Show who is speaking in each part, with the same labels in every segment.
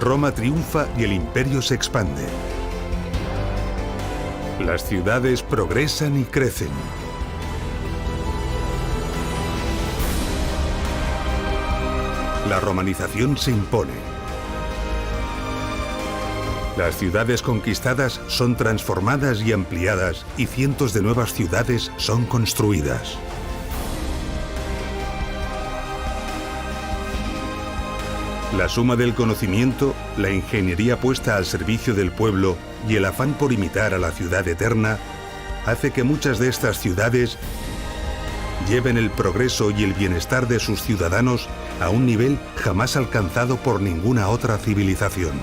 Speaker 1: Roma triunfa y el imperio se expande. Las ciudades progresan y crecen. La romanización se impone. Las ciudades conquistadas son transformadas y ampliadas y cientos de nuevas ciudades son construidas. La suma del conocimiento, la ingeniería puesta al servicio del pueblo y el afán por imitar a la ciudad eterna hace que muchas de estas ciudades lleven el progreso y el bienestar de sus ciudadanos a un nivel jamás alcanzado por ninguna otra civilización.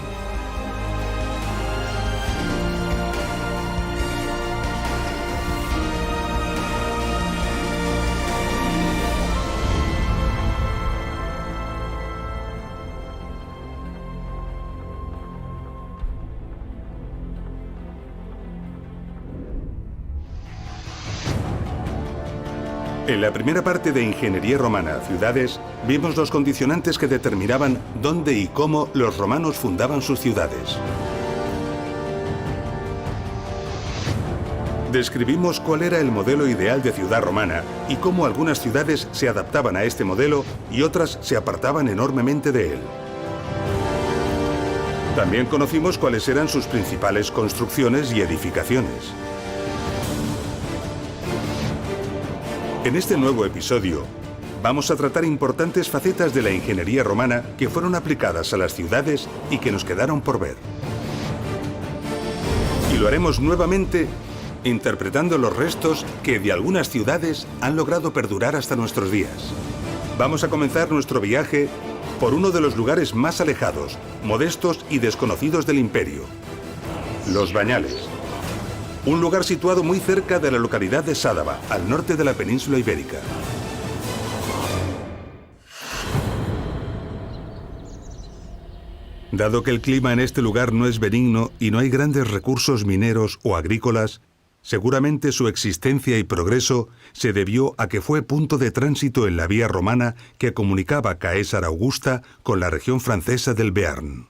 Speaker 1: En la primera parte de Ingeniería Romana, Ciudades, vimos los condicionantes que determinaban dónde y cómo los romanos fundaban sus ciudades. Describimos cuál era el modelo ideal de ciudad romana y cómo algunas ciudades se adaptaban a este modelo y otras se apartaban enormemente de él. También conocimos cuáles eran sus principales construcciones y edificaciones. En este nuevo episodio, vamos a tratar importantes facetas de la ingeniería romana que fueron aplicadas a las ciudades y que nos quedaron por ver. Y lo haremos nuevamente interpretando los restos que de algunas ciudades han logrado perdurar hasta nuestros días. Vamos a comenzar nuestro viaje por uno de los lugares más alejados, modestos y desconocidos del imperio: Los Bañales. Un lugar situado muy cerca de la localidad de Sádaba, al norte de la península ibérica. Dado que el clima en este lugar no es benigno y no hay grandes recursos mineros o agrícolas, seguramente su existencia y progreso se debió a que fue punto de tránsito en la vía romana que comunicaba Caesar Augusta con la región francesa del Béarn.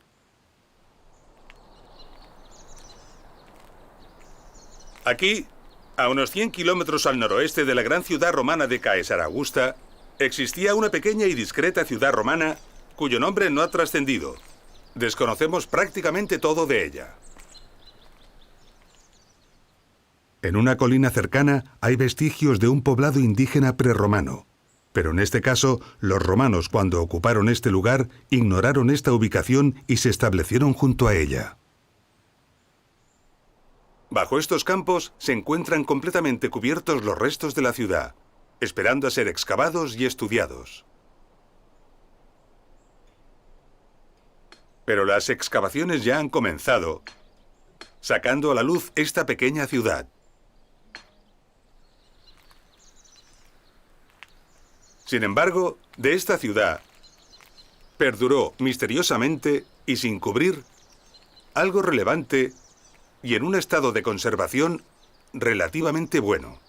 Speaker 1: Aquí, a unos 100 kilómetros al noroeste de la gran ciudad romana de Caesar Augusta, existía una pequeña y discreta ciudad romana cuyo nombre no ha trascendido. Desconocemos prácticamente todo de ella. En una colina cercana hay vestigios de un poblado indígena prerromano, pero en este caso, los romanos, cuando ocuparon este lugar, ignoraron esta ubicación y se establecieron junto a ella. Bajo estos campos se encuentran completamente cubiertos los restos de la ciudad, esperando a ser excavados y estudiados. Pero las excavaciones ya han comenzado, sacando a la luz esta pequeña ciudad. Sin embargo, de esta ciudad perduró misteriosamente y sin cubrir algo relevante y en un estado de conservación relativamente bueno.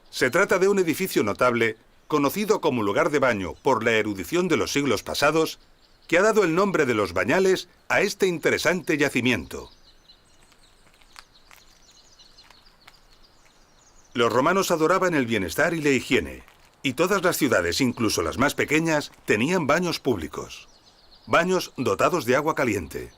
Speaker 1: Se trata de un edificio notable, conocido como lugar de baño por la erudición de los siglos pasados, que ha dado el nombre de Los Bañales a este interesante yacimiento. Los romanos adoraban el bienestar y la higiene, y todas las ciudades, incluso las más pequeñas, tenían baños públicos. Baños dotados de agua caliente.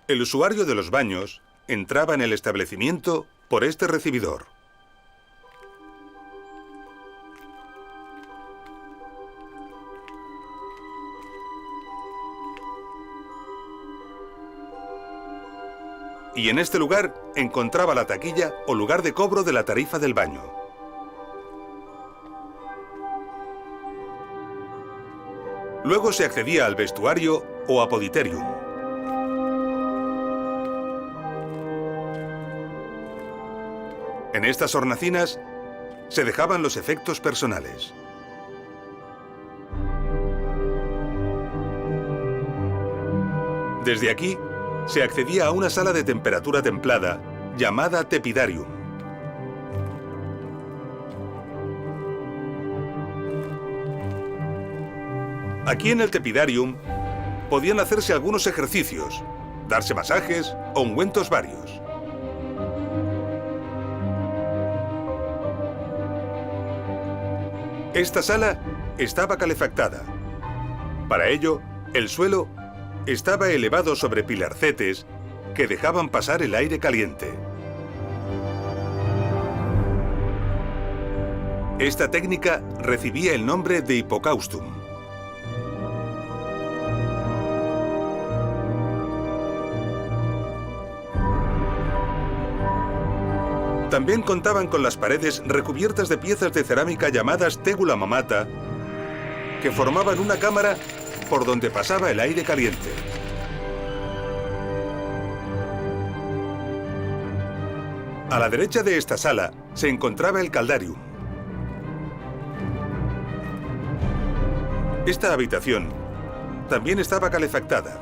Speaker 1: El usuario de los baños entraba en el establecimiento por este recibidor. Y en este lugar encontraba la taquilla o lugar de cobro de la tarifa del baño. Luego se accedía al vestuario o apoditerium. En estas hornacinas se dejaban los efectos personales. Desde aquí se accedía a una sala de temperatura templada llamada tepidarium. Aquí en el Tepidarium podían hacerse algunos ejercicios, darse masajes o ungüentos varios. Esta sala estaba calefactada. Para ello, el suelo estaba elevado sobre pilarcetes que dejaban pasar el aire caliente. Esta técnica recibía el nombre de hipocaustum. También contaban con las paredes recubiertas de piezas de cerámica llamadas tegula mamata, que formaban una cámara por donde pasaba el aire caliente. A la derecha de esta sala se encontraba el caldarium. Esta habitación también estaba calefactada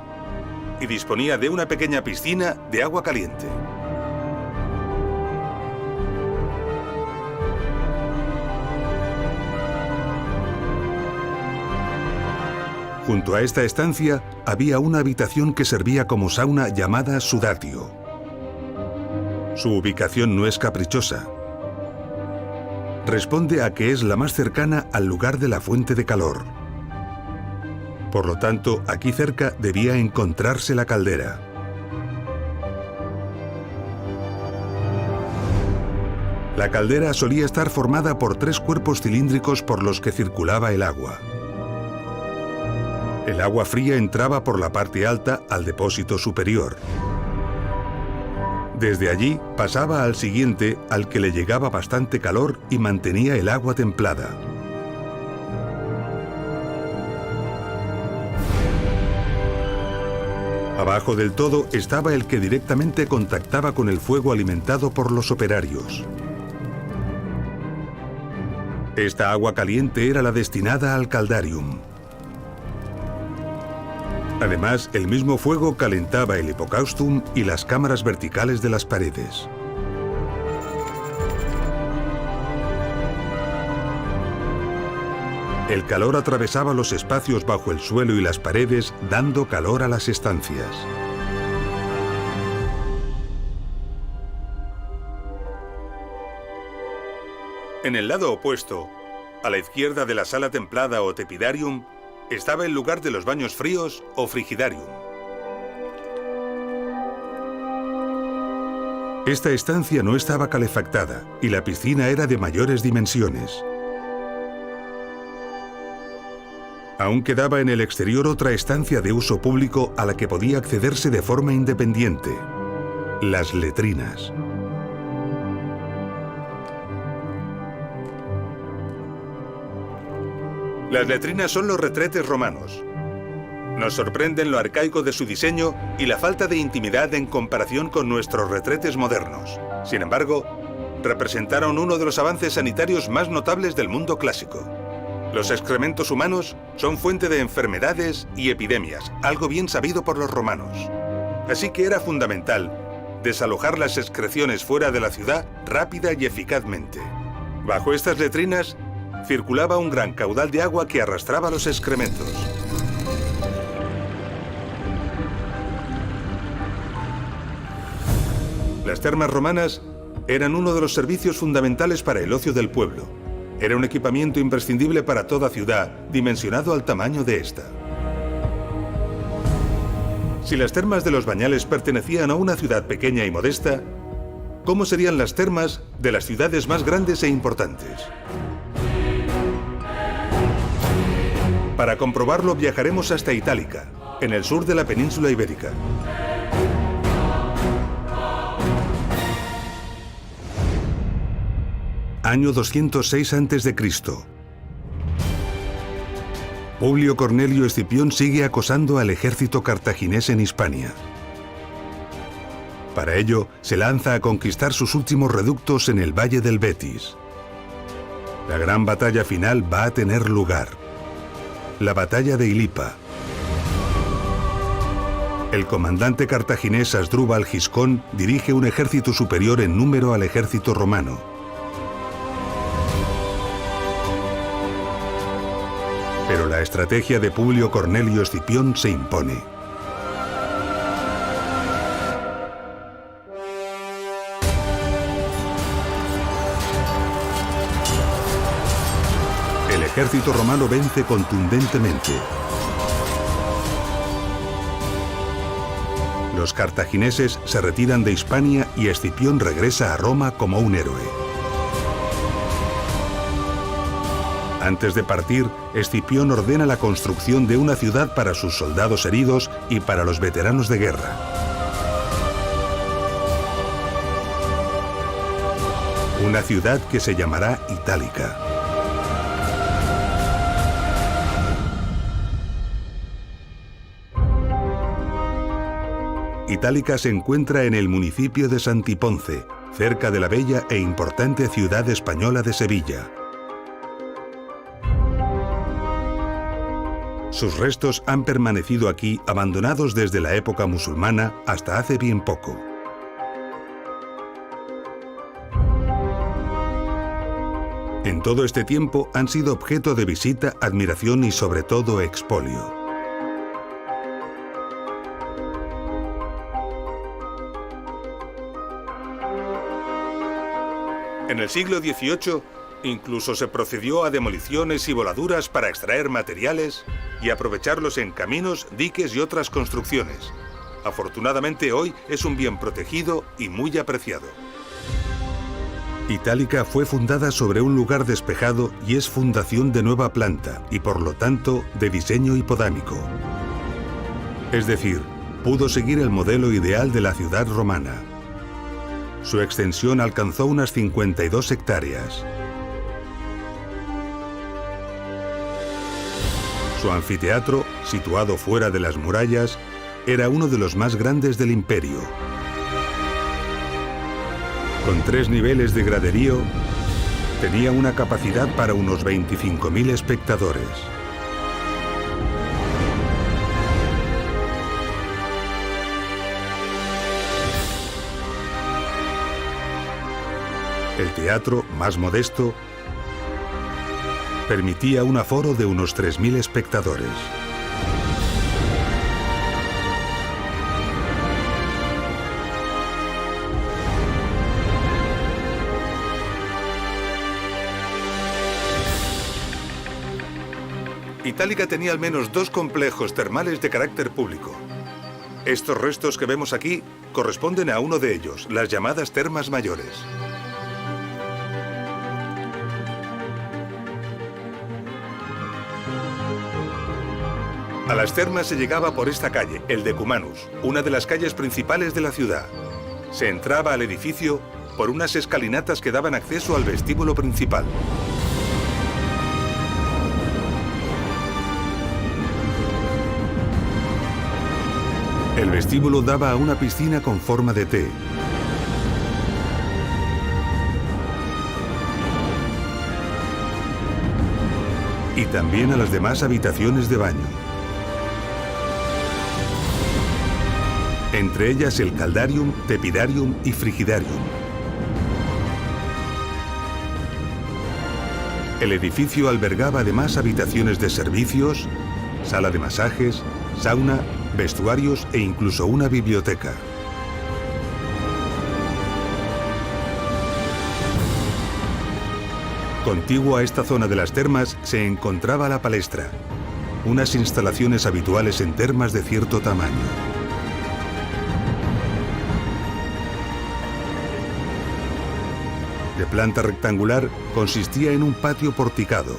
Speaker 1: y disponía de una pequeña piscina de agua caliente. Junto a esta estancia había una habitación que servía como sauna llamada sudatio. Su ubicación no es caprichosa. Responde a que es la más cercana al lugar de la fuente de calor. Por lo tanto, aquí cerca debía encontrarse la caldera. La caldera solía estar formada por 3 cuerpos cilíndricos por los que circulaba el agua. El agua fría entraba por la parte alta al depósito superior. Desde allí pasaba al siguiente, al que le llegaba bastante calor y mantenía el agua templada. Abajo del todo estaba el que directamente contactaba con el fuego alimentado por los operarios. Esta agua caliente era la destinada al caldarium. Además, el mismo fuego calentaba el hipocaustum y las cámaras verticales de las paredes. El calor atravesaba los espacios bajo el suelo y las paredes, dando calor a las estancias. En el lado opuesto, a la izquierda de la sala templada o tepidarium, estaba el lugar de los baños fríos o frigidarium. Esta estancia no estaba calefactada y la piscina era de mayores dimensiones. Aún quedaba en el exterior otra estancia de uso público a la que podía accederse de forma independiente: las letrinas. Las letrinas son los retretes romanos. Nos sorprenden lo arcaico de su diseño y la falta de intimidad en comparación con nuestros retretes modernos. Sin embargo, representaron uno de los avances sanitarios más notables del mundo clásico. Los excrementos humanos son fuente de enfermedades y epidemias, algo bien sabido por los romanos. Así que era fundamental desalojar las excreciones fuera de la ciudad rápida y eficazmente. Bajo estas letrinas circulaba un gran caudal de agua que arrastraba los excrementos. Las termas romanas eran uno de los servicios fundamentales para el ocio del pueblo. Era un equipamiento imprescindible para toda ciudad, dimensionado al tamaño de esta. Si las termas de los Bañales pertenecían a una ciudad pequeña y modesta, ¿cómo serían las termas de las ciudades más grandes e importantes? Para comprobarlo viajaremos hasta Itálica, en el sur de la península ibérica. Año 206 a.C. Publio Cornelio Escipión sigue acosando al ejército cartaginés en Hispania. Para ello, se lanza a conquistar sus últimos reductos en el valle del Betis. La gran batalla final va a tener lugar: la batalla de Ilipa. El comandante cartaginés Asdrúbal Giscón dirige un ejército superior en número al ejército romano. Pero la estrategia de Publio Cornelio Escipión se impone. El ejército romano vence contundentemente. Los cartagineses se retiran de Hispania y Escipión regresa a Roma como un héroe. Antes de partir, Escipión ordena la construcción de una ciudad para sus soldados heridos y para los veteranos de guerra. Una ciudad que se llamará Itálica. Itálica se encuentra en el municipio de Santiponce, cerca de la bella e importante ciudad española de Sevilla. Sus restos han permanecido aquí abandonados desde la época musulmana hasta hace bien poco. En todo este tiempo han sido objeto de visita, admiración y sobre todo expolio. En el siglo XVIII, incluso se procedió a demoliciones y voladuras para extraer materiales y aprovecharlos en caminos, diques y otras construcciones. Afortunadamente hoy es un bien protegido y muy apreciado. Itálica fue fundada sobre un lugar despejado y es fundación de nueva planta y por lo tanto de diseño hipodámico. Es decir, pudo seguir el modelo ideal de la ciudad romana. Su extensión alcanzó unas 52 hectáreas. Su anfiteatro, situado fuera de las murallas, era uno de los más grandes del imperio. Con 3 niveles de graderío, tenía una capacidad para unos 25.000 espectadores. El teatro, más modesto, permitía un aforo de unos 3.000 espectadores. Itálica tenía al menos 2 complejos termales de carácter público. Estos restos que vemos aquí corresponden a uno de ellos, las llamadas Termas Mayores. A las termas se llegaba por esta calle, el Decumanus, una de las calles principales de la ciudad. Se entraba al edificio por unas escalinatas que daban acceso al vestíbulo principal. El vestíbulo daba a una piscina con forma de T. Y también a las demás habitaciones de baño. Entre ellas el Caldarium, Tepidarium y Frigidarium. El edificio albergaba además habitaciones de servicios, sala de masajes, sauna, vestuarios e incluso una biblioteca. Contiguo a esta zona de las termas se encontraba la palestra, unas instalaciones habituales en termas de cierto tamaño. De planta rectangular, consistía en un patio porticado.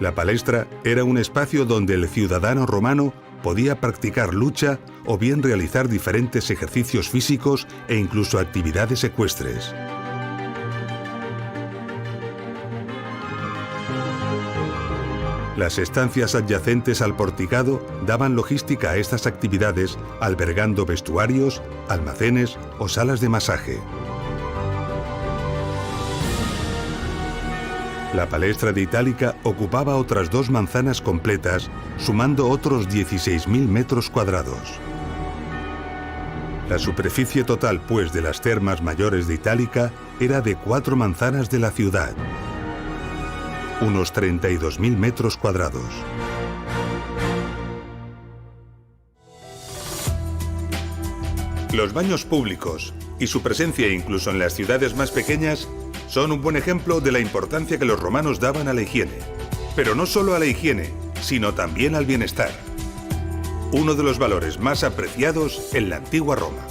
Speaker 1: La palestra era un espacio donde el ciudadano romano podía practicar lucha o bien realizar diferentes ejercicios físicos e incluso actividades ecuestres. Las estancias adyacentes al porticado daban logística a estas actividades, albergando vestuarios, almacenes o salas de masaje. La palestra de Itálica ocupaba otras 2 manzanas completas, sumando otros 16.000 metros cuadrados. La superficie total, pues, de las termas mayores de Itálica era de 4 manzanas de la ciudad, unos 32.000 metros cuadrados. Los baños públicos y su presencia incluso en las ciudades más pequeñas son un buen ejemplo de la importancia que los romanos daban a la higiene. Pero no solo a la higiene, sino también al bienestar. Uno de los valores más apreciados en la antigua Roma.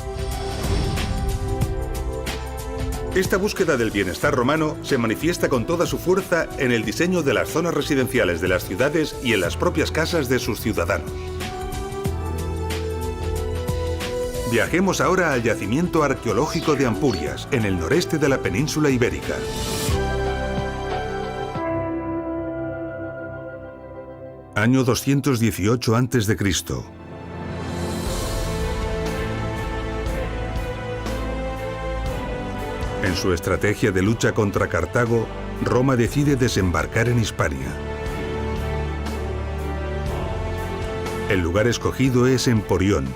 Speaker 1: Esta búsqueda del bienestar romano se manifiesta con toda su fuerza en el diseño de las zonas residenciales de las ciudades y en las propias casas de sus ciudadanos. Viajemos ahora al yacimiento arqueológico de Ampurias, en el noreste de la península ibérica. Año 218 a.C. En su estrategia de lucha contra Cartago, Roma decide desembarcar en Hispania. El lugar escogido es Emporión,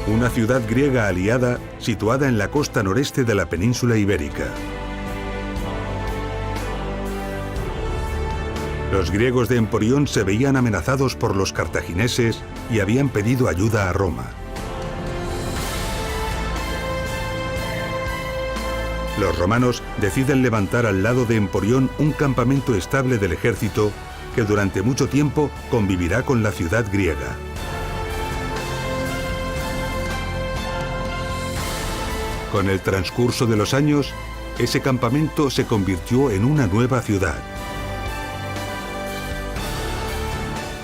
Speaker 1: una ciudad griega aliada situada en la costa noreste de la península ibérica. Los griegos de Emporión se veían amenazados por los cartagineses y habían pedido ayuda a Roma. Los romanos deciden levantar al lado de Emporión un campamento estable del ejército que durante mucho tiempo convivirá con la ciudad griega. Con el transcurso de los años, ese campamento se convirtió en una nueva ciudad.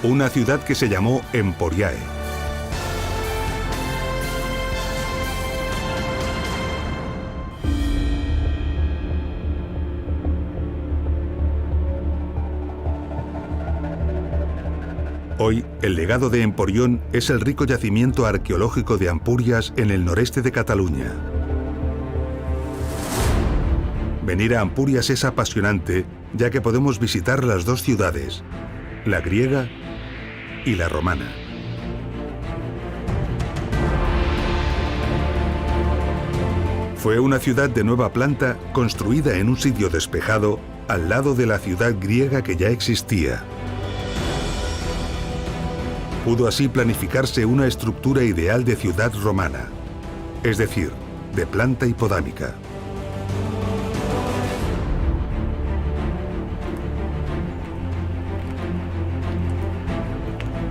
Speaker 1: Una ciudad que se llamó Emporiae. Hoy, el legado de Emporión es el rico yacimiento arqueológico de Ampurias en el noreste de Cataluña. Venir a Ampurias es apasionante, ya que podemos visitar las dos ciudades, la griega y la romana. Fue una ciudad de nueva planta construida en un sitio despejado al lado de la ciudad griega que ya existía. Pudo así planificarse una estructura ideal de ciudad romana, es decir, de planta hipodámica.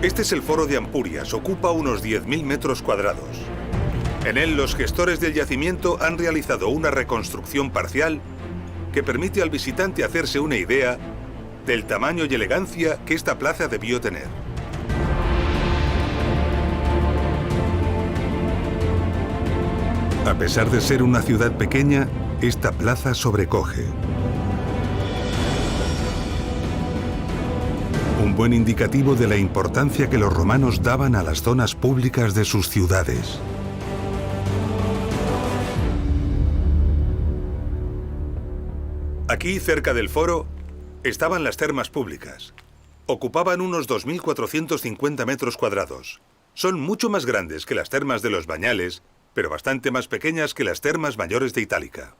Speaker 1: Este es el foro de Ampurias, ocupa unos 10.000 metros cuadrados. En él los gestores del yacimiento han realizado una reconstrucción parcial que permite al visitante hacerse una idea del tamaño y elegancia que esta plaza debió tener. A pesar de ser una ciudad pequeña, esta plaza sobrecoge. Un buen indicativo de la importancia que los romanos daban a las zonas públicas de sus ciudades. Aquí, cerca del foro, estaban las termas públicas. Ocupaban unos 2.450 metros cuadrados. Son mucho más grandes que las termas de los Bañales, pero bastante más pequeñas que las termas mayores de Itálica.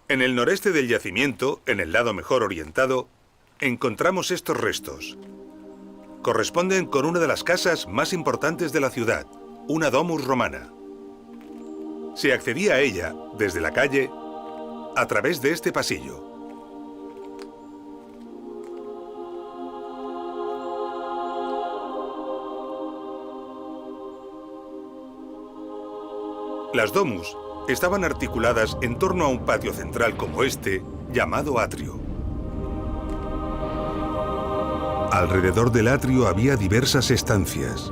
Speaker 1: En el noreste del yacimiento, en el lado mejor orientado, encontramos estos restos. Corresponden con una de las casas más importantes de la ciudad, una domus romana. Se accedía a ella, desde la calle, a través de este pasillo. Las domus estaban articuladas en torno a un patio central como este, llamado atrio. Alrededor del atrio había diversas estancias.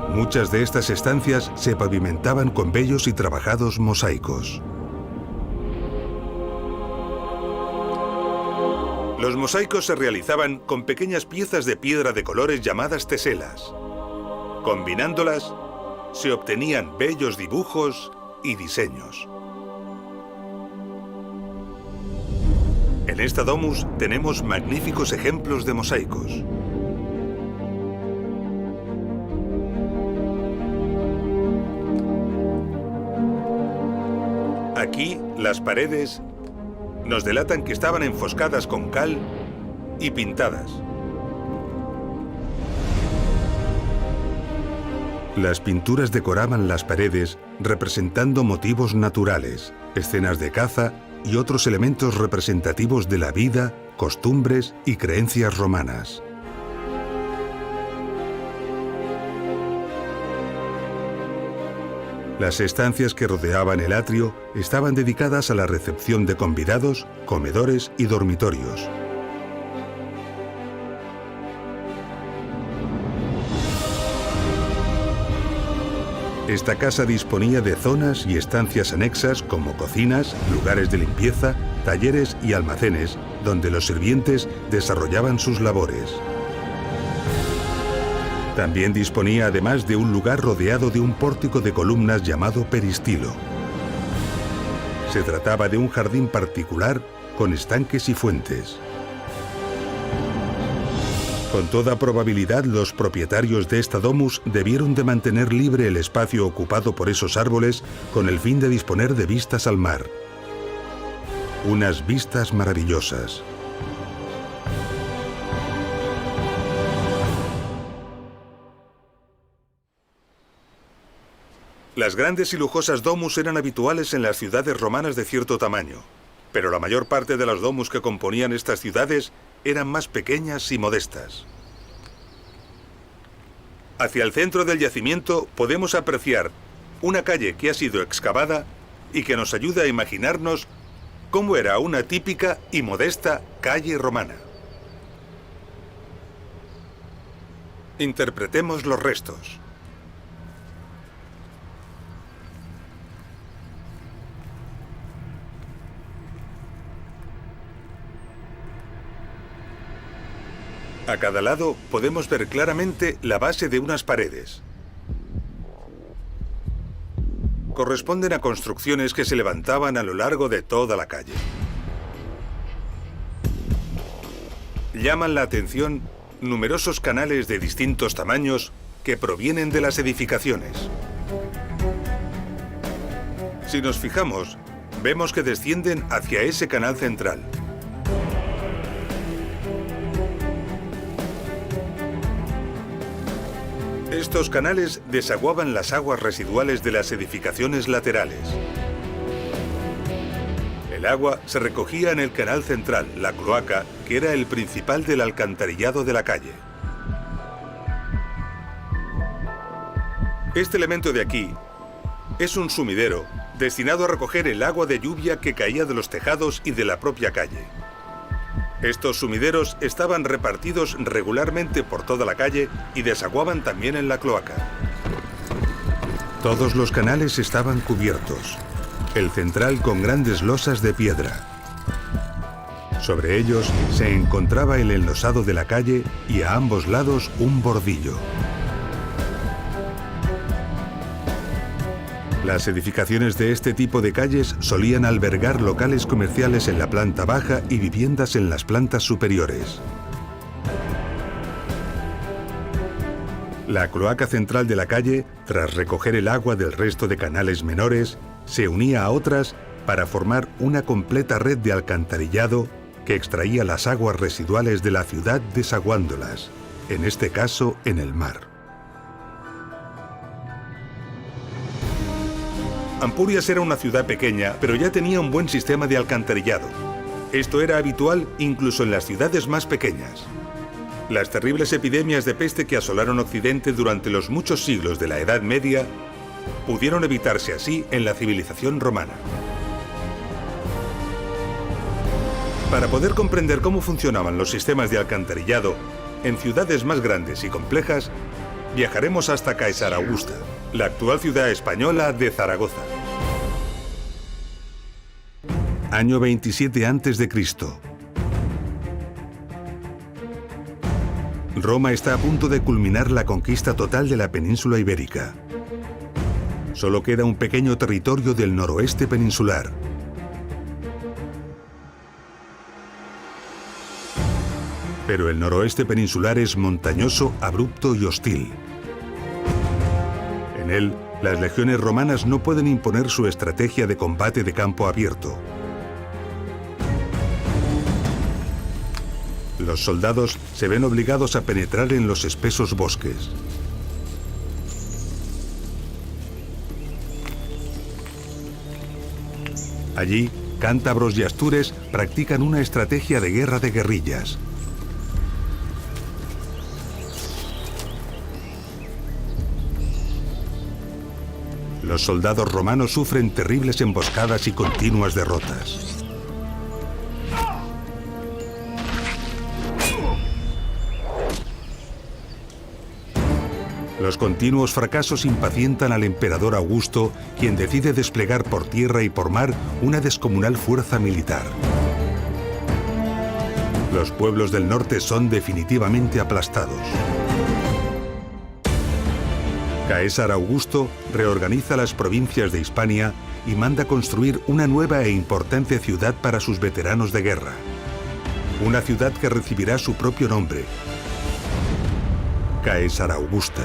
Speaker 1: Muchas de estas estancias se pavimentaban con bellos y trabajados mosaicos. Los mosaicos se realizaban con pequeñas piezas de piedra de colores llamadas teselas. Combinándolas, se obtenían bellos dibujos y diseños. En esta domus tenemos magníficos ejemplos de mosaicos. Aquí, las paredes nos delatan que estaban enfoscadas con cal y pintadas. Las pinturas decoraban las paredes representando motivos naturales, escenas de caza y otros elementos representativos de la vida, costumbres y creencias romanas. Las estancias que rodeaban el atrio estaban dedicadas a la recepción de convidados, comedores y dormitorios. Esta casa disponía de zonas y estancias anexas como cocinas, lugares de limpieza, talleres y almacenes, donde los sirvientes desarrollaban sus labores. También disponía además de un lugar rodeado de un pórtico de columnas llamado peristilo. Se trataba de un jardín particular con estanques y fuentes. Con toda probabilidad, los propietarios de esta domus debieron de mantener libre el espacio ocupado por esos árboles con el fin de disponer de vistas al mar. Unas vistas maravillosas. Las grandes y lujosas domus eran habituales en las ciudades romanas de cierto tamaño, pero la mayor parte de las domus que componían estas ciudades eran más pequeñas y modestas. Hacia el centro del yacimiento podemos apreciar una calle que ha sido excavada y que nos ayuda a imaginarnos cómo era una típica y modesta calle romana. Interpretemos los restos. A cada lado podemos ver claramente la base de unas paredes. Corresponden a construcciones que se levantaban a lo largo de toda la calle. Llaman la atención numerosos canales de distintos tamaños que provienen de las edificaciones. Si nos fijamos, vemos que descienden hacia ese canal central. Estos canales desaguaban las aguas residuales de las edificaciones laterales. El agua se recogía en el canal central, la cloaca, que era el principal del alcantarillado de la calle. Este elemento de aquí es un sumidero destinado a recoger el agua de lluvia que caía de los tejados y de la propia calle. Estos sumideros estaban repartidos regularmente por toda la calle y desaguaban también en la cloaca. Todos los canales estaban cubiertos, el central con grandes losas de piedra. Sobre ellos se encontraba el enlosado de la calle y a ambos lados un bordillo. Las edificaciones de este tipo de calles solían albergar locales comerciales en la planta baja y viviendas en las plantas superiores. La cloaca central de la calle, tras recoger el agua del resto de canales menores, se unía a otras para formar una completa red de alcantarillado que extraía las aguas residuales de la ciudad desaguándolas, en este caso en el mar. Ampurias era una ciudad pequeña, pero ya tenía un buen sistema de alcantarillado. Esto era habitual incluso en las ciudades más pequeñas. Las terribles epidemias de peste que asolaron Occidente durante los muchos siglos de la Edad Media pudieron evitarse así en la civilización romana. Para poder comprender cómo funcionaban los sistemas de alcantarillado en ciudades más grandes y complejas, viajaremos hasta Caesar Augusta, la actual ciudad española de Zaragoza. Año 27 a.C. Roma está a punto de culminar la conquista total de la península ibérica. Solo queda un pequeño territorio del noroeste peninsular. Pero el noroeste peninsular es montañoso, abrupto y hostil. En él Las legiones romanas no pueden imponer su estrategia de combate de campo abierto. Los soldados se ven obligados a penetrar en los espesos bosques. Allí, cántabros y astures practican una estrategia de guerra de guerrillas. Los soldados romanos sufren terribles emboscadas y continuas derrotas. Los continuos fracasos impacientan al emperador Augusto, quien decide desplegar por tierra y por mar una descomunal fuerza militar. Los pueblos del norte son definitivamente aplastados. Caesar Augusto reorganiza las provincias de Hispania y manda construir una nueva e importante ciudad para sus veteranos de guerra. Una ciudad que recibirá su propio nombre: Caesar Augusta.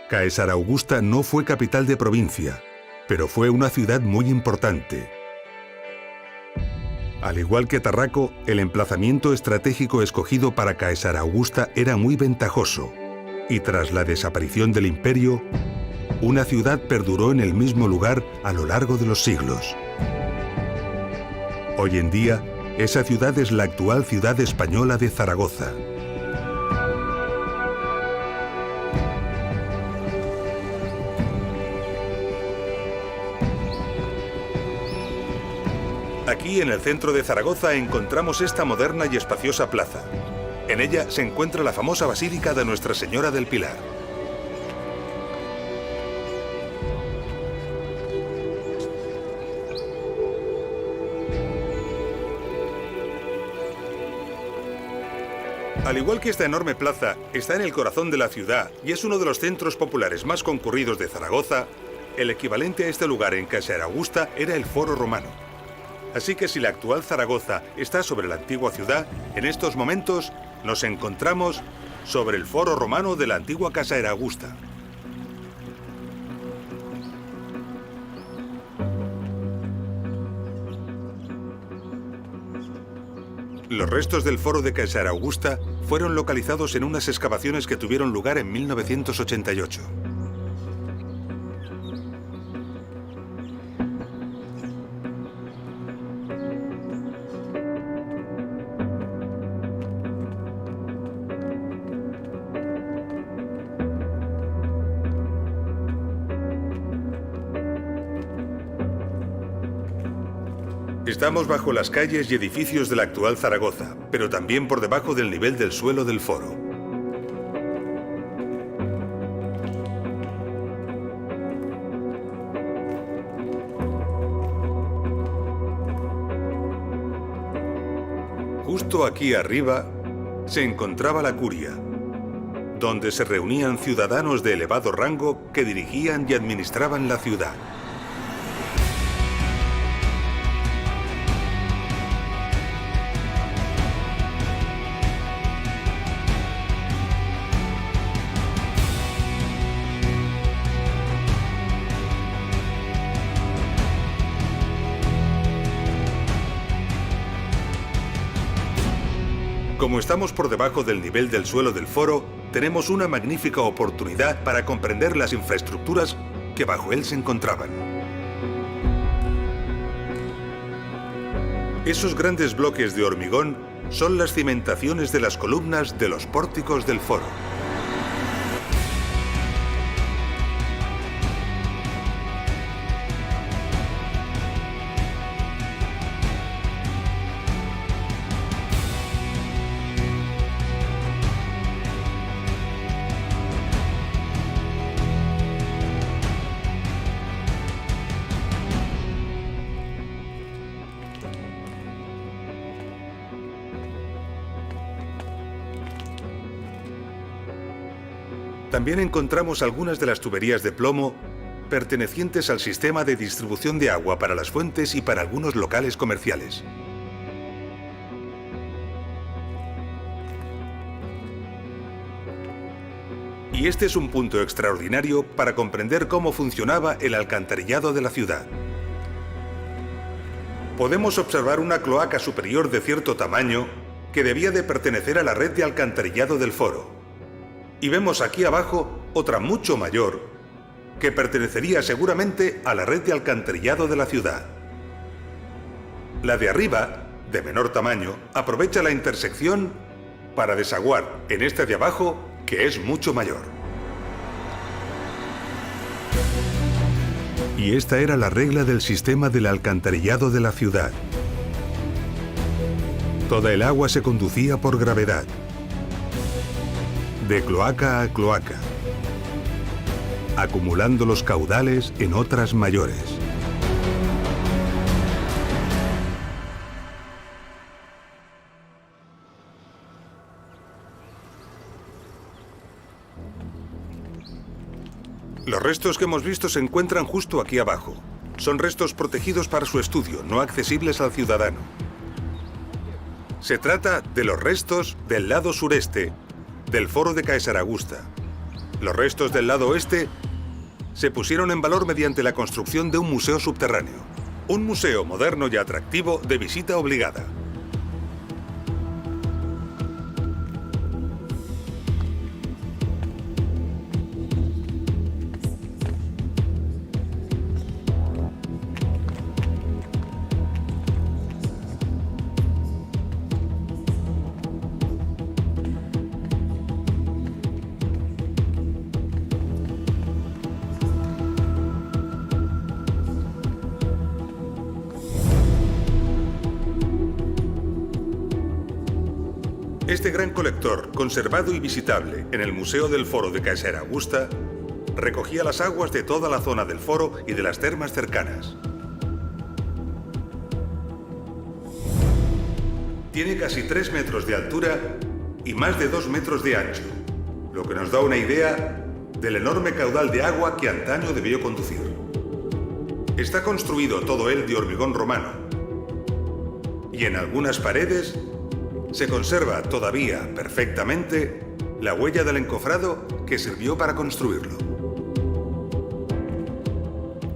Speaker 1: Caesar Augusta no fue capital de provincia, pero fue una ciudad muy importante. Al igual que Tarraco, el emplazamiento estratégico escogido para Caesar Augusta era muy ventajoso, y tras la desaparición del imperio, una ciudad perduró en el mismo lugar a lo largo de los siglos. Hoy en día, esa ciudad es la actual ciudad española de Zaragoza. Aquí, en el centro de Zaragoza, encontramos esta moderna y espaciosa plaza. En ella se encuentra la famosa Basílica de Nuestra Señora del Pilar. Al igual que esta enorme plaza, está en el corazón de la ciudad y es uno de los centros populares más concurridos de Zaragoza. El equivalente a este lugar en Caesar Augusta era el Foro Romano. Así que si la actual Zaragoza está sobre la antigua ciudad, en estos momentos nos encontramos sobre el Foro Romano de la antigua Caesar Augusta. Los restos del Foro de Caesar Augusta fueron localizados en unas excavaciones que tuvieron lugar en 1988. Estamos bajo las calles y edificios de la actual Zaragoza, pero también por debajo del nivel del suelo del foro. Justo aquí arriba se encontraba la curia, donde se reunían ciudadanos de elevado rango que dirigían y administraban la ciudad. Como estamos por debajo del nivel del suelo del foro, tenemos una magnífica oportunidad para comprender las infraestructuras que bajo él se encontraban. Esos grandes bloques de hormigón son las cimentaciones de las columnas de los pórticos del foro. También encontramos algunas de las tuberías de plomo pertenecientes al sistema de distribución de agua para las fuentes y para algunos locales comerciales. Y este es un punto extraordinario para comprender cómo funcionaba el alcantarillado de la ciudad. Podemos observar una cloaca superior de cierto tamaño que debía de pertenecer a la red de alcantarillado del foro. Y vemos aquí abajo otra mucho mayor que pertenecería seguramente a la red de alcantarillado de la ciudad. La de arriba, de menor tamaño, aprovecha la intersección para desaguar en esta de abajo, que es mucho mayor. Y esta era la regla del sistema del alcantarillado de la ciudad. Toda el agua se conducía por gravedad, de cloaca a cloaca, acumulando los caudales en otras mayores. Los restos que hemos visto se encuentran justo aquí abajo. Son restos protegidos para su estudio, no accesibles al ciudadano. Se trata de los restos del lado sureste del foro de Caesar Augusta. Los restos del lado oeste se pusieron en valor mediante la construcción de un museo subterráneo. Un museo moderno y atractivo de visita obligada. Este gran colector, conservado y visitable en el Museo del Foro de Caesar Augusta, recogía las aguas de toda la zona del foro y de las termas cercanas. Tiene casi 3 metros de altura y más de 2 metros de ancho, lo que nos da una idea del enorme caudal de agua que antaño debió conducir. Está construido todo él de hormigón romano y en algunas paredes se conserva todavía perfectamente la huella del encofrado que sirvió para construirlo.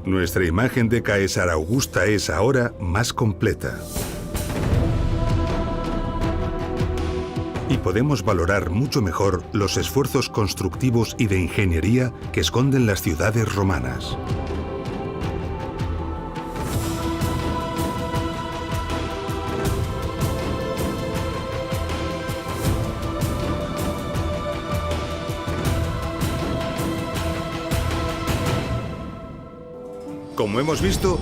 Speaker 1: Nuestra imagen de Caesar Augusta es ahora más completa. Y podemos valorar mucho mejor los esfuerzos constructivos y de ingeniería que esconden las ciudades romanas. Como hemos visto,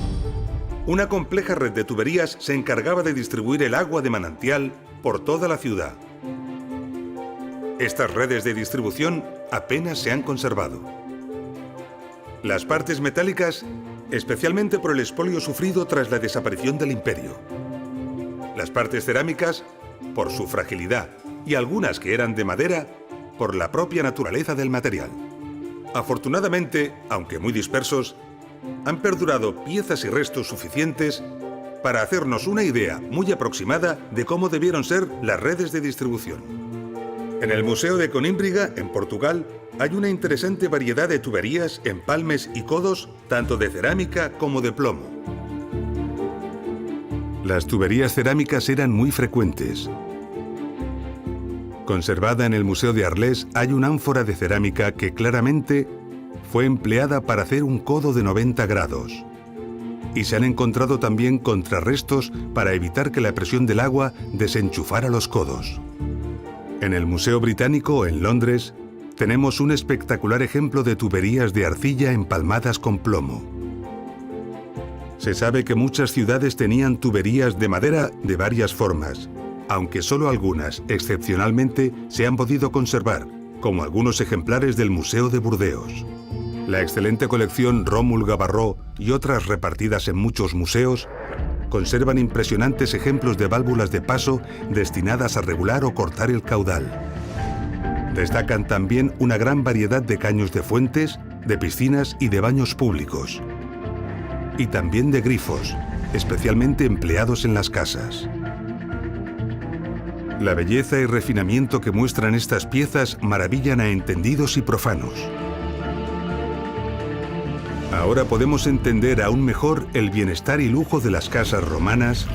Speaker 1: una compleja red de tuberías se encargaba de distribuir el agua de manantial por toda la ciudad. Estas redes de distribución apenas se han conservado. Las partes metálicas, especialmente por el expolio sufrido tras la desaparición del imperio. Las partes cerámicas, por su fragilidad, y algunas que eran de madera, por la propia naturaleza del material. Afortunadamente, aunque muy dispersos, han perdurado piezas y restos suficientes para hacernos una idea muy aproximada de cómo debieron ser las redes de distribución. En el Museo de Conímbriga, en Portugal, hay una interesante variedad de tuberías, empalmes y codos, tanto de cerámica como de plomo. Las tuberías cerámicas eran muy frecuentes. Conservada en el Museo de Arles, hay una ánfora de cerámica que claramente fue empleada para hacer un codo de 90 grados. Y se han encontrado también contrarrestos para evitar que la presión del agua desenchufara los codos. En el Museo Británico, en Londres, tenemos un espectacular ejemplo de tuberías de arcilla empalmadas con plomo. Se sabe que muchas ciudades tenían tuberías de madera de varias formas, aunque solo algunas, excepcionalmente, se han podido conservar, como algunos ejemplares del Museo de Burdeos. La excelente colección Rómul Gavarró y otras repartidas en muchos museos conservan impresionantes ejemplos de válvulas de paso destinadas a regular o cortar el caudal. Destacan también una gran variedad de caños de fuentes, de piscinas y de baños públicos. Y también de grifos, especialmente empleados en las casas. La belleza y refinamiento que muestran estas piezas maravillan a entendidos y profanos. Ahora podemos entender aún mejor el bienestar y lujo de las casas romanas,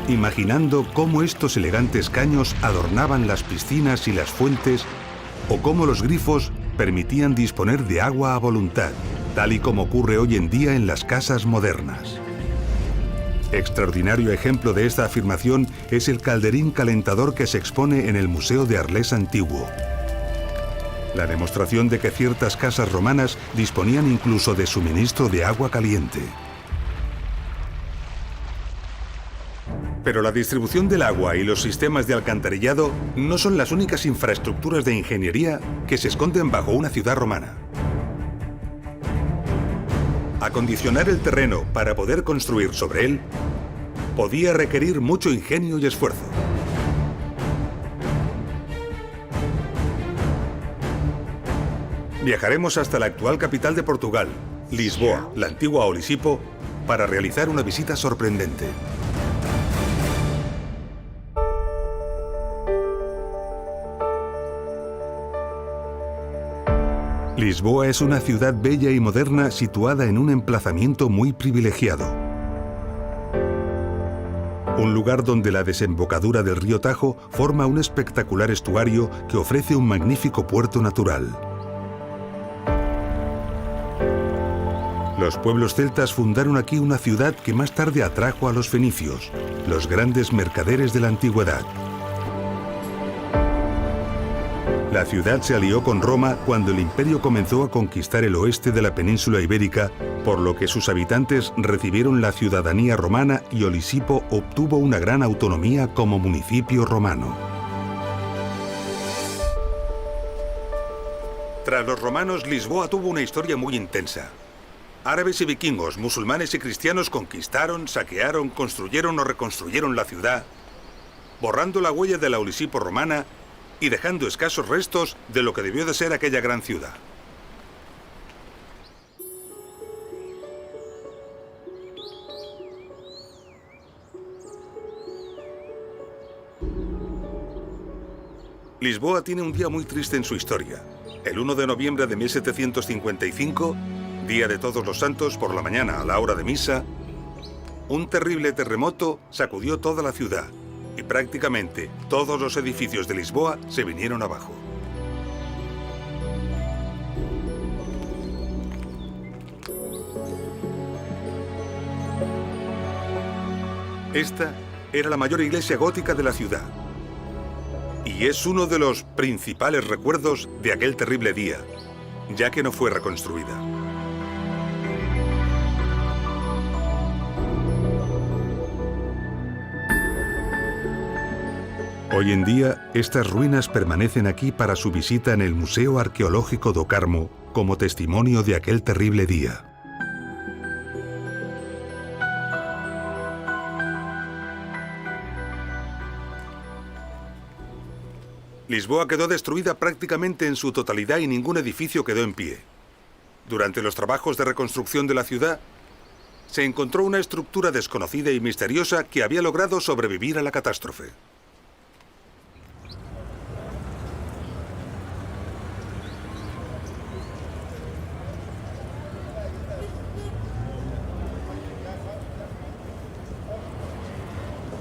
Speaker 1: imaginando cómo estos elegantes caños adornaban las piscinas y las fuentes, o cómo los grifos permitían disponer de agua a voluntad, tal y como ocurre hoy en día en las casas modernas. Extraordinario ejemplo de esta afirmación es el calderín calentador que se expone en el Museo de Arles Antiguo. La demostración de que ciertas casas romanas disponían incluso de suministro de agua caliente. Pero la distribución del agua y los sistemas de alcantarillado no son las únicas infraestructuras de ingeniería que se esconden bajo una ciudad romana. Acondicionar el terreno para poder construir sobre él podía requerir mucho ingenio y esfuerzo. Viajaremos hasta la actual capital de Portugal, Lisboa, la antigua Olisipo, para realizar una visita sorprendente. Lisboa es una ciudad bella y moderna situada en un emplazamiento muy privilegiado. Un lugar donde la desembocadura del río Tajo forma un espectacular estuario que ofrece un magnífico puerto natural. Los pueblos celtas fundaron aquí una ciudad que más tarde atrajo a los fenicios, los grandes mercaderes de la antigüedad. La ciudad se alió con Roma cuando el imperio comenzó a conquistar el oeste de la península ibérica, por lo que sus habitantes recibieron la ciudadanía romana y Olisipo obtuvo una gran autonomía como municipio romano. Tras los romanos, Lisboa tuvo una historia muy intensa. Árabes y vikingos, musulmanes y cristianos conquistaron, saquearon, construyeron o reconstruyeron la ciudad, borrando la huella de la Olisipo romana y dejando escasos restos de lo que debió de ser aquella gran ciudad. Lisboa tiene un día muy triste en su historia. El 1 de noviembre de 1755, día de Todos los Santos, por la mañana a la hora de misa, un terrible terremoto sacudió toda la ciudad y prácticamente todos los edificios de Lisboa se vinieron abajo. Esta era la mayor iglesia gótica de la ciudad y es uno de los principales recuerdos de aquel terrible día, ya que no fue reconstruida. Hoy en día, estas ruinas permanecen aquí para su visita en el Museo Arqueológico do Carmo como testimonio de aquel terrible día. Lisboa quedó destruida prácticamente en su totalidad y ningún edificio quedó en pie. Durante los trabajos de reconstrucción de la ciudad, se encontró una estructura desconocida y misteriosa que había logrado sobrevivir a la catástrofe.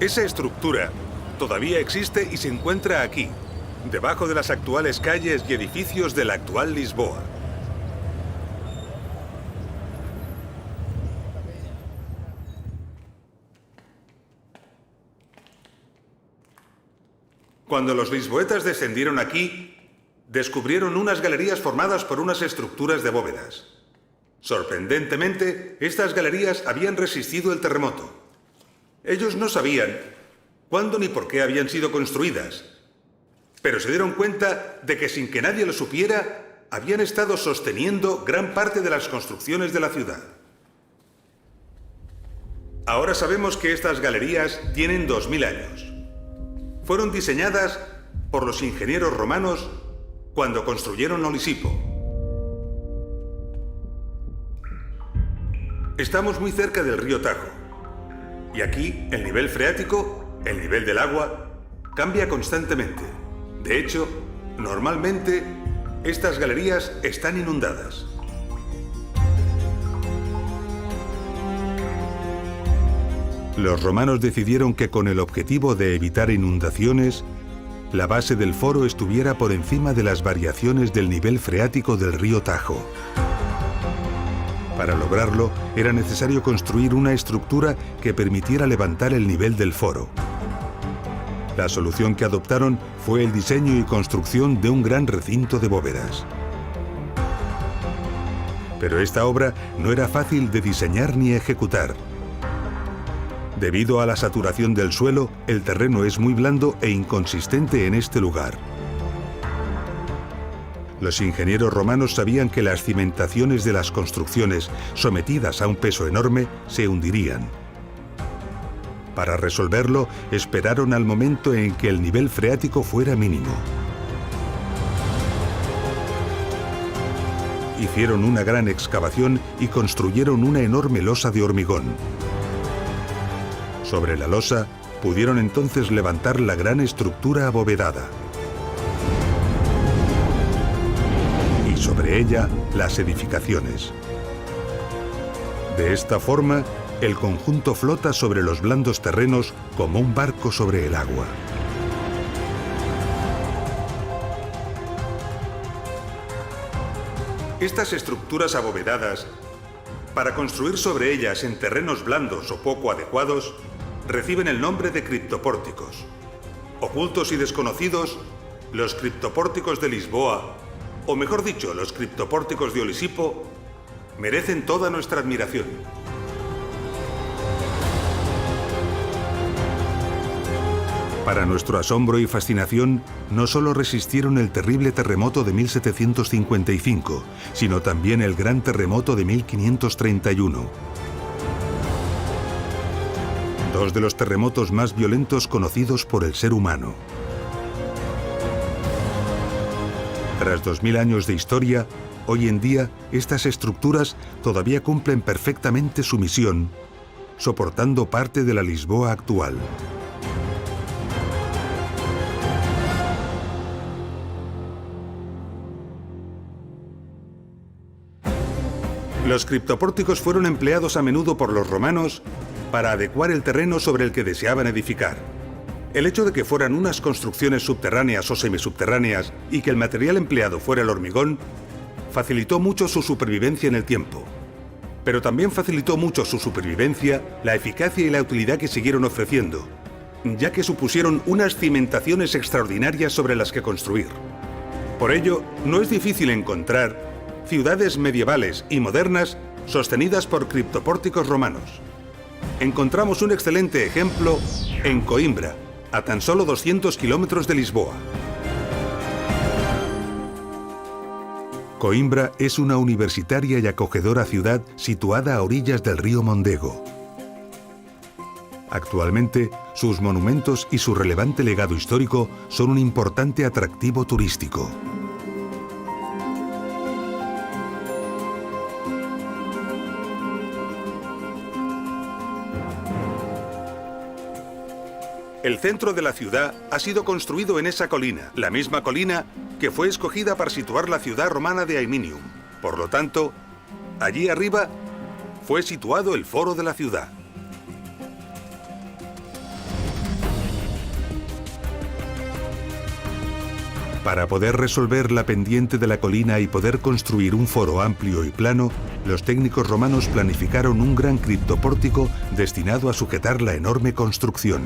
Speaker 1: Esa estructura todavía existe y se encuentra aquí, debajo de las actuales calles y edificios de la actual Lisboa. Cuando los lisboetas descendieron aquí, descubrieron unas galerías formadas por unas estructuras de bóvedas. Sorprendentemente, estas galerías habían resistido el terremoto. Ellos no sabían cuándo ni por qué habían sido construidas, pero se dieron cuenta de que sin que nadie lo supiera, habían estado sosteniendo gran parte de las construcciones de la ciudad. Ahora sabemos que estas galerías tienen 2000 años. Fueron diseñadas por los ingenieros romanos cuando construyeron Olisipo. Estamos muy cerca del río Tajo. Y aquí, el nivel freático, el nivel del agua, cambia constantemente. De hecho, normalmente, estas galerías están inundadas. Los romanos decidieron que con el objetivo de evitar inundaciones, la base del foro estuviera por encima de las variaciones del nivel freático del río Tajo. Para lograrlo, era necesario construir una estructura que permitiera levantar el nivel del foro. La solución que adoptaron fue el diseño y construcción de un gran recinto de bóvedas. Pero esta obra no era fácil de diseñar ni ejecutar. Debido a la saturación del suelo, el terreno es muy blando e inconsistente en este lugar. Los ingenieros romanos sabían que las cimentaciones de las construcciones, sometidas a un peso enorme, se hundirían. Para resolverlo, esperaron al momento en que el nivel freático fuera mínimo. Hicieron una gran excavación y construyeron una enorme losa de hormigón. Sobre la losa, pudieron entonces levantar la gran estructura abovedada. Y sobre ella, las edificaciones. De esta forma, el conjunto flota sobre los blandos terrenos como un barco sobre el agua. Estas estructuras abovedadas, para construir sobre ellas en terrenos blandos o poco adecuados, reciben el nombre de criptopórticos. Ocultos y desconocidos, los criptopórticos de Lisboa, o mejor dicho, los criptopórticos de Olisipo, merecen toda nuestra admiración. Para nuestro asombro y fascinación, no solo resistieron el terrible terremoto de 1755, sino también el gran terremoto de 1531. Dos de los terremotos más violentos conocidos por el ser humano. Tras 2000 años de historia, hoy en día estas estructuras todavía cumplen perfectamente su misión, soportando parte de la Lisboa actual. Los criptopórticos fueron empleados a menudo por los romanos para adecuar el terreno sobre el que deseaban edificar. El hecho de que fueran unas construcciones subterráneas o semisubterráneas y que el material empleado fuera el hormigón, facilitó mucho su supervivencia en el tiempo. Pero también facilitó mucho su supervivencia la eficacia y la utilidad que siguieron ofreciendo, ya que supusieron unas cimentaciones extraordinarias sobre las que construir. Por ello, no es difícil encontrar ciudades medievales y modernas sostenidas por criptopórticos romanos. Encontramos un excelente ejemplo en Coimbra, a tan solo 200 kilómetros de Lisboa. Coimbra es una universitaria y acogedora ciudad situada a orillas del río Mondego. Actualmente, sus monumentos y su relevante legado histórico son un importante atractivo turístico. El centro de la ciudad ha sido construido en esa colina, la misma colina que fue escogida para situar la ciudad romana de Aeminium. Por lo tanto, allí arriba fue situado el foro de la ciudad. Para poder resolver la pendiente de la colina y poder construir un foro amplio y plano, los técnicos romanos planificaron un gran criptopórtico destinado a sujetar la enorme construcción.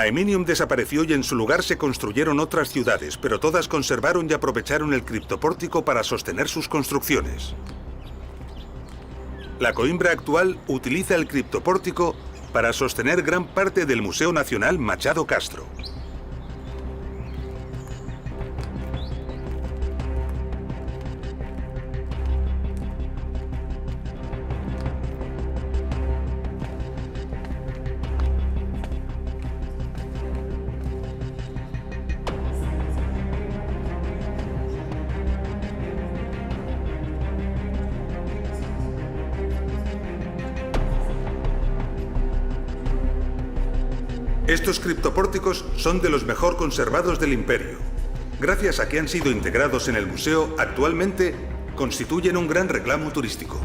Speaker 1: Aeminium desapareció y en su lugar se construyeron otras ciudades, pero todas conservaron y aprovecharon el criptopórtico para sostener sus construcciones. La Coimbra actual utiliza el criptopórtico para sostener gran parte del Museo Nacional Machado Castro. Estos criptopórticos son de los mejor conservados del imperio. Gracias a que han sido integrados en el museo, actualmente constituyen un gran reclamo turístico.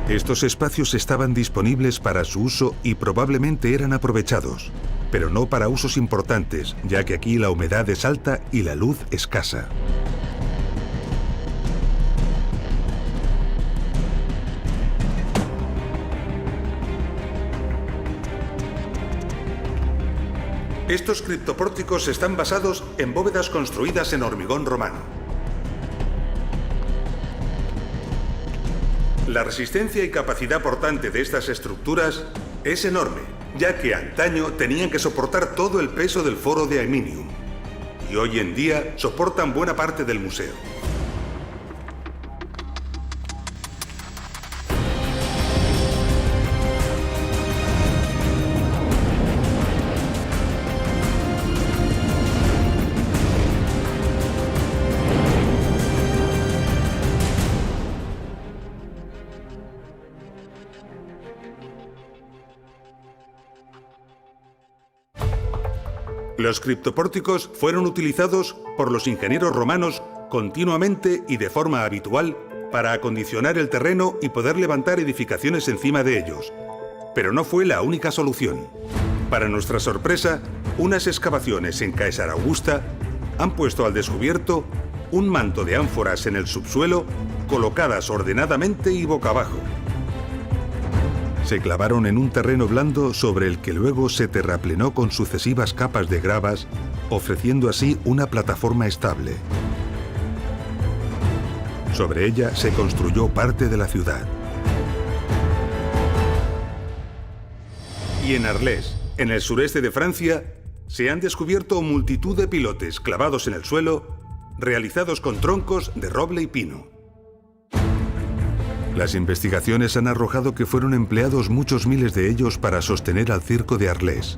Speaker 1: Estos espacios estaban disponibles para su uso y probablemente eran aprovechados, pero no para usos importantes, ya que aquí la humedad es alta y la luz escasa. Estos criptopórticos están basados en bóvedas construidas en hormigón romano. La resistencia y capacidad portante de estas estructuras es enorme, ya que antaño tenían que soportar todo el peso del foro de aluminium, y hoy en día soportan buena parte del museo. Los criptopórticos fueron utilizados por los ingenieros romanos continuamente y de forma habitual para acondicionar el terreno y poder levantar edificaciones encima de ellos. Pero no fue la única solución. Para nuestra sorpresa, unas excavaciones en Caesarea Augusta han puesto al descubierto un manto de ánforas en el subsuelo colocadas ordenadamente y boca abajo. Se clavaron en un terreno blando sobre el que luego se terraplenó con sucesivas capas de gravas, ofreciendo así una plataforma estable. Sobre ella se construyó parte de la ciudad. Y en Arles, en el sureste de Francia, se han descubierto multitud de pilotes clavados en el suelo, realizados con troncos de roble y pino. Las investigaciones han arrojado que fueron empleados muchos miles de ellos para sostener al circo de Arles.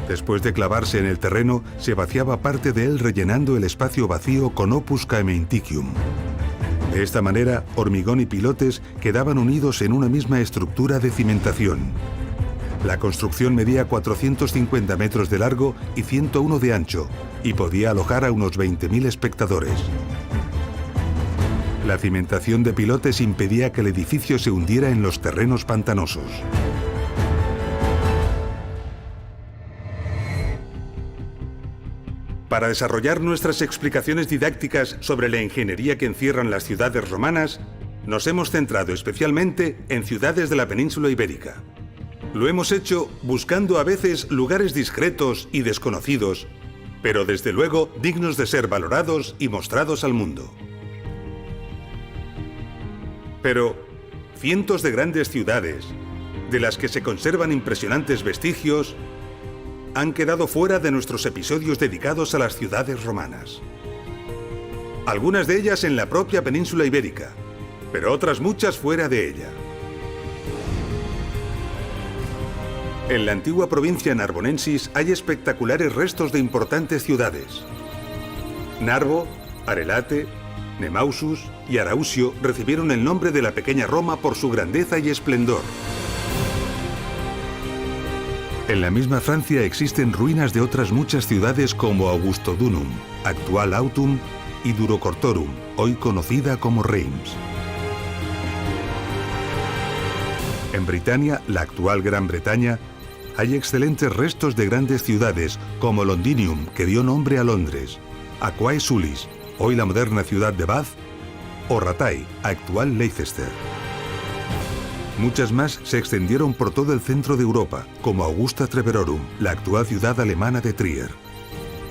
Speaker 1: Después de clavarse en el terreno, se vaciaba parte de él rellenando el espacio vacío con opus caementicium. De esta manera, hormigón y pilotes quedaban unidos en una misma estructura de cimentación. La construcción medía 450 metros de largo y 101 de ancho, y podía alojar a unos 20.000 espectadores. La cimentación de pilotes impedía que el edificio se hundiera en los terrenos pantanosos. Para desarrollar nuestras explicaciones didácticas sobre la ingeniería que encierran las ciudades romanas, nos hemos centrado especialmente en ciudades de la península ibérica. Lo hemos hecho buscando a veces lugares discretos y desconocidos, pero desde luego dignos de ser valorados y mostrados al mundo. Pero cientos de grandes ciudades, de las que se conservan impresionantes vestigios, han quedado fuera de nuestros episodios dedicados a las ciudades romanas. Algunas de ellas en la propia península ibérica, pero otras muchas fuera de ella. En la antigua provincia narbonensis hay espectaculares restos de importantes ciudades. Narbo, Arelate, Nemausus y Arausio recibieron el nombre de la pequeña Roma por su grandeza y esplendor. En la misma Francia existen ruinas de otras muchas ciudades como Augustodunum, actual Autun, y Durocortorum, hoy conocida como Reims. En Britania, la actual Gran Bretaña, hay excelentes restos de grandes ciudades como Londinium, que dio nombre a Londres, Aquae Sulis, hoy la moderna ciudad de Bath, o Ratai, actual Leicester. Muchas más se extendieron por todo el centro de Europa, como Augusta Treverorum, la actual ciudad alemana de Trier,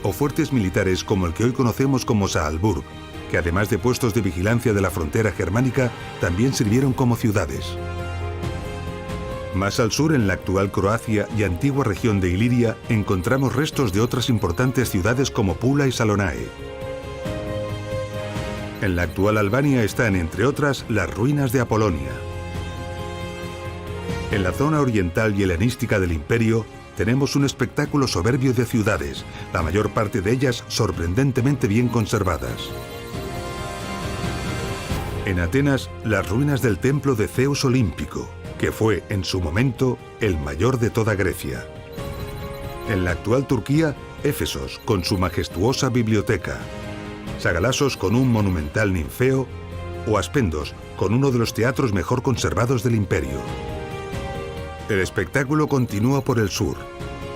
Speaker 1: o fuertes militares como el que hoy conocemos como Saalburg, que además de puestos de vigilancia de la frontera germánica, también sirvieron como ciudades. Más al sur, en la actual Croacia y antigua región de Iliria, encontramos restos de otras importantes ciudades como Pula y Salonae. En la actual Albania están, entre otras, las ruinas de Apolonia. En la zona oriental y helenística del imperio, tenemos un espectáculo soberbio de ciudades, la mayor parte de ellas sorprendentemente bien conservadas. En Atenas, las ruinas del templo de Zeus Olímpico, que fue en su momento el mayor de toda Grecia. En la actual Turquía, Éfesos con su majestuosa biblioteca, Sagalassos con un monumental ninfeo o Aspendos con uno de los teatros mejor conservados del imperio. El espectáculo continúa por el sur.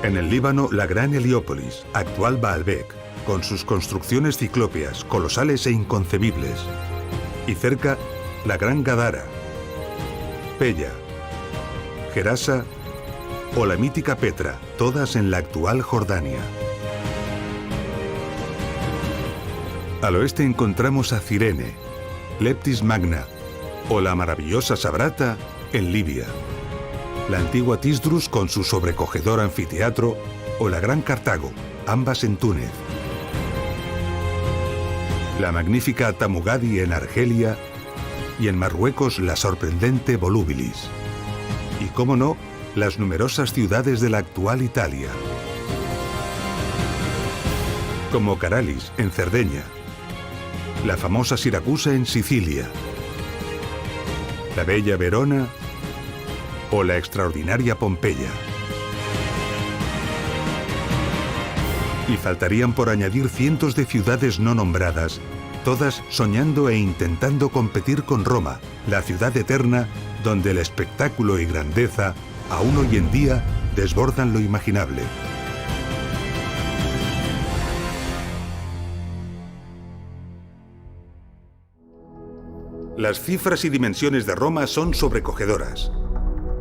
Speaker 1: En el Líbano, la gran Heliópolis, actual Baalbek, con sus construcciones ciclópeas, colosales e inconcebibles. Y cerca, la gran Gadara, Pella, Gerasa o la mítica Petra, todas en la actual Jordania. Al oeste encontramos a Cirene, Leptis Magna o la maravillosa Sabrata en Libia, la antigua Tisdrus con su sobrecogedor anfiteatro o la gran Cartago, ambas en Túnez, la magnífica Tamugadi en Argelia y en Marruecos la sorprendente Volúbilis. Y cómo no, las numerosas ciudades de la actual Italia, como Caralis en Cerdeña, la famosa Siracusa en Sicilia, la bella Verona o la extraordinaria Pompeya. Y faltarían por añadir cientos de ciudades no nombradas, todas soñando e intentando competir con Roma, la ciudad eterna donde el espectáculo y grandeza aún hoy en día desbordan lo imaginable. Las cifras y dimensiones de Roma son sobrecogedoras.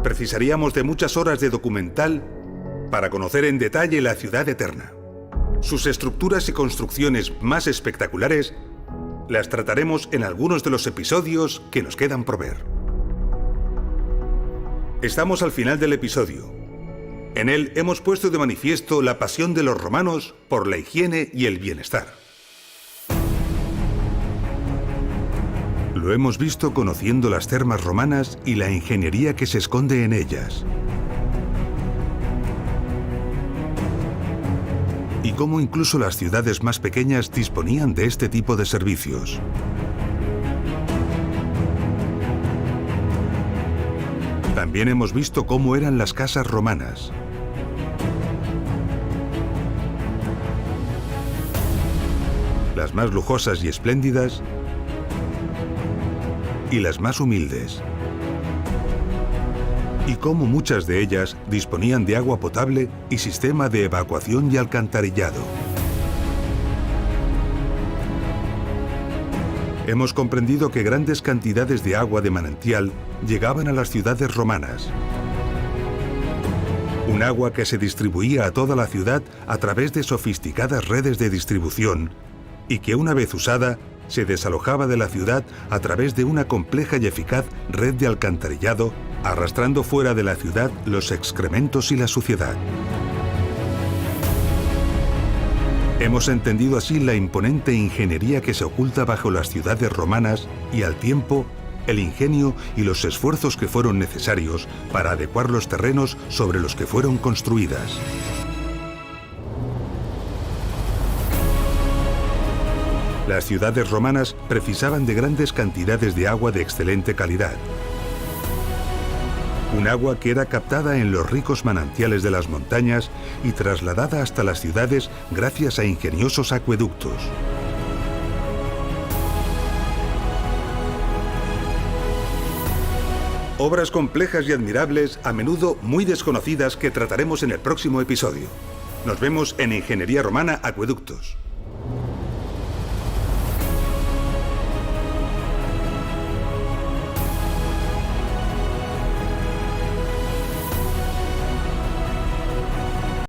Speaker 1: Precisaríamos de muchas horas de documental para conocer en detalle la ciudad eterna. Sus estructuras y construcciones más espectaculares las trataremos en algunos de los episodios que nos quedan por ver. Estamos al final del episodio. En él hemos puesto de manifiesto la pasión de los romanos por la higiene y el bienestar. Lo hemos visto conociendo las termas romanas y la ingeniería que se esconde en ellas. Y cómo incluso las ciudades más pequeñas disponían de este tipo de servicios. También hemos visto cómo eran las casas romanas. Las más lujosas y espléndidas y las más humildes. Y cómo muchas de ellas disponían de agua potable y sistema de evacuación y alcantarillado. Hemos comprendido que grandes cantidades de agua de manantial llegaban a las ciudades romanas. Un agua que se distribuía a toda la ciudad a través de sofisticadas redes de distribución y que una vez usada se desalojaba de la ciudad a través de una compleja y eficaz red de alcantarillado, arrastrando fuera de la ciudad los excrementos y la suciedad. Hemos entendido así la imponente ingeniería que se oculta bajo las ciudades romanas y al tiempo el ingenio y los esfuerzos que fueron necesarios para adecuar los terrenos sobre los que fueron construidas. Las ciudades romanas precisaban de grandes cantidades de agua de excelente calidad. Un agua que era captada en los ricos manantiales de las montañas y trasladada hasta las ciudades gracias a ingeniosos acueductos. Obras complejas y admirables, a menudo muy desconocidas, que trataremos en el próximo episodio. Nos vemos en Ingeniería Romana Acueductos.